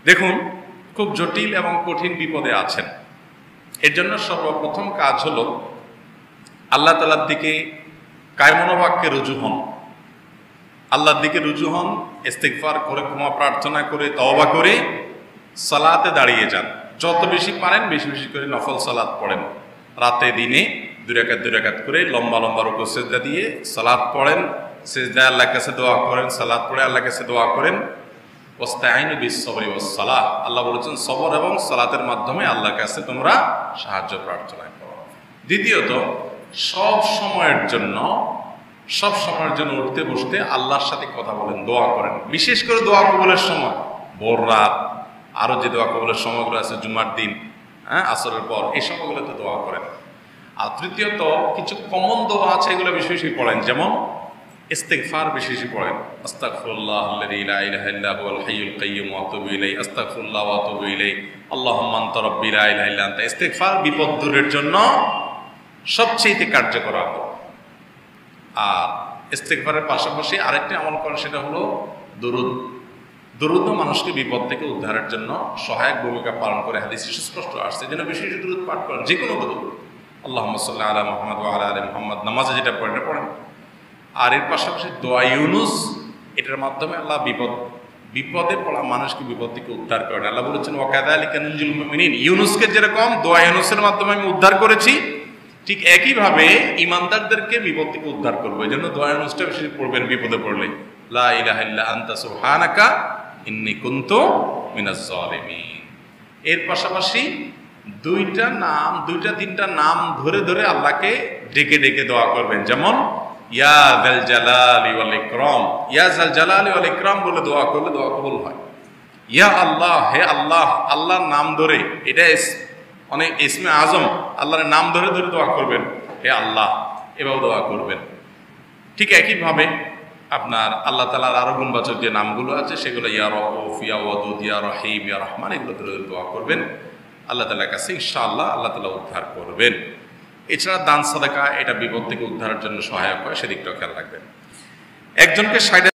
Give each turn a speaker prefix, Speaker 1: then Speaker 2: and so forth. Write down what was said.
Speaker 1: দেখুন, খুব জটিল এবং কঠিন বিপদে আছেন। এর জন্য সর্বপ্রথম কাজ হলো আল্লাহ তাআলার দিকে কায়মনোবাক্যে রুজু হন। আল্লাহর দিকে রুজু হন, ইস্তিগফার করে, ক্ষমা প্রার্থনা করে, তওবা করে সালাতে দাঁড়িয়ে যান। যত বেশি পারেন বেশি বেশি করে নফল সালাত পড়েন। রাতে দিনে দুই রাকাত করে লম্বা লম্বা রুকু সিজদা দিয়ে সালাত পড়েন, সিজদায় আল্লাহর কাছে দোয়া করেন, সালাত পড়ে আল্লাহর কাছে দোয়া করেন। ওয়াস্তাঈনু বিস-সাবরি ওয়াস-সালাহ, আল্লাহ বলেছেন সবর এবং সালাতের মাধ্যমে আল্লাহর কাছে তোমরা সাহায্য প্রার্থনা করো। দ্বিতীয়ত, সব সময়ের জন্য উঠতে বসতে আল্লাহর সাথে কথা বলেন, দোয়া করেন। বিশেষ করে দোয়া কবুলের সময়, ভোর রাত, আরও যে দোয়া কবুলের সময়গুলো আছে, জুমার দিন, আসরের পর, এই সময়গুলোতে দোয়া করেন। আর তৃতীয়ত, কিছু কমন দোয়া আছে, এগুলো বেশি বেশি পড়েন। যেমন ইস্তিগফার বেশি বেশি পড়েন। আস্তাগফিরুল্লাহাল্লাযী লা ইলাহা ইল্লা হুয়াল হাইয়ুল কাইয়্যুম ওয়া আতুবু ইলাইহি, আস্তাগফিরুল্লাহ ওয়া আতুবু ইলাইহি, আল্লাহুম্মা আনতা রাব্বী লা ইলাহা ইল্লা আনতা। ইস্তিগফার বিপদ দূরের জন্য সবচেয়ে কার্যকর আমল। আর ইস্তিগফারের পাশাপাশি আরেকটি আমল করেন, সেটা হলো দরুদ। দরুদও মানুষকে বিপদ থেকে উদ্ধারের জন্য সহায়ক ভূমিকা পালন করে, হাদিসে সুস্পষ্ট আসছে। যেন বেশি বেশি দরুদ পাঠ করেন, যে কোনো দরুদ, আল্লাহুম্মা সাল্লি আলা মুহাম্মাদ ওয়া আলা আলি মুহাম্মাদ, নামাজে যেটা পড়েন এটা পড়েন। আর এর পাশাপাশি দোয়া ইউনুস, এটার মাধ্যমে আল্লাহ বিপদে পড়া মানুষকে বিপদ থেকে উদ্ধার করেন। আল্লাহ বলেছেন ওয়া কাযালিকা নুনজিল মুমিনিন, ইউনুসকে যেরকম দোয়া ইউনুসের মাধ্যমে আমি উদ্ধার করেছি, ঠিক একইভাবে ঈমানদারদেরকে বিপদ থেকে উদ্ধার করবো। এই জন্য দোয়া ইউনুসটা বেশি পড়বেন বিপদে পড়লে। লা ইলাহা ইল্লা আনতা সুবহানাকা ইন্নী কুনতু মিনাজ জালিমিন। এর পাশাপাশি দুইটা তিনটা নাম ধরে ধরে আল্লাহকে ডেকে ডেকে দোয়া করবেন। যেমন ইয়া যাল জালালি ওয়াল ইকরাম, ইয়া যাল জালালি ওয়াল ইকরাম বলে দোয়া করলে দোয়া কবুল হয়। ইয়া আল্লাহ, হে আল্লাহ, আল্লাহর নাম ধরে, এটা অনেক ইসমে আজম, আল্লাহর নাম ধরে ধরে দোয়া করবেন, হে আল্লাহ, এভাবে দোয়া করবেন। ঠিক একইভাবে আপনার আল্লাহ তাআলার আরো গুণবাচক যে নামগুলো আছে, সেগুলো ইয়া রাউফ, ইয়া ওয়াদুদ, ইয়া রহিম, ইয়া রহমান, এগুলো ধরে দোয়া করবেন। আল্লাহ তাআলার কাছে ইনশাআল্লাহ আল্লাহ তাআলা উদ্ধার করবেন। এছাড়া দান সাদাকা, এটা বিপদ থেকে উদ্ধারের জন্য সহায়ক হয়, সেদিকটাও খেয়াল রাখবেন। একজনকে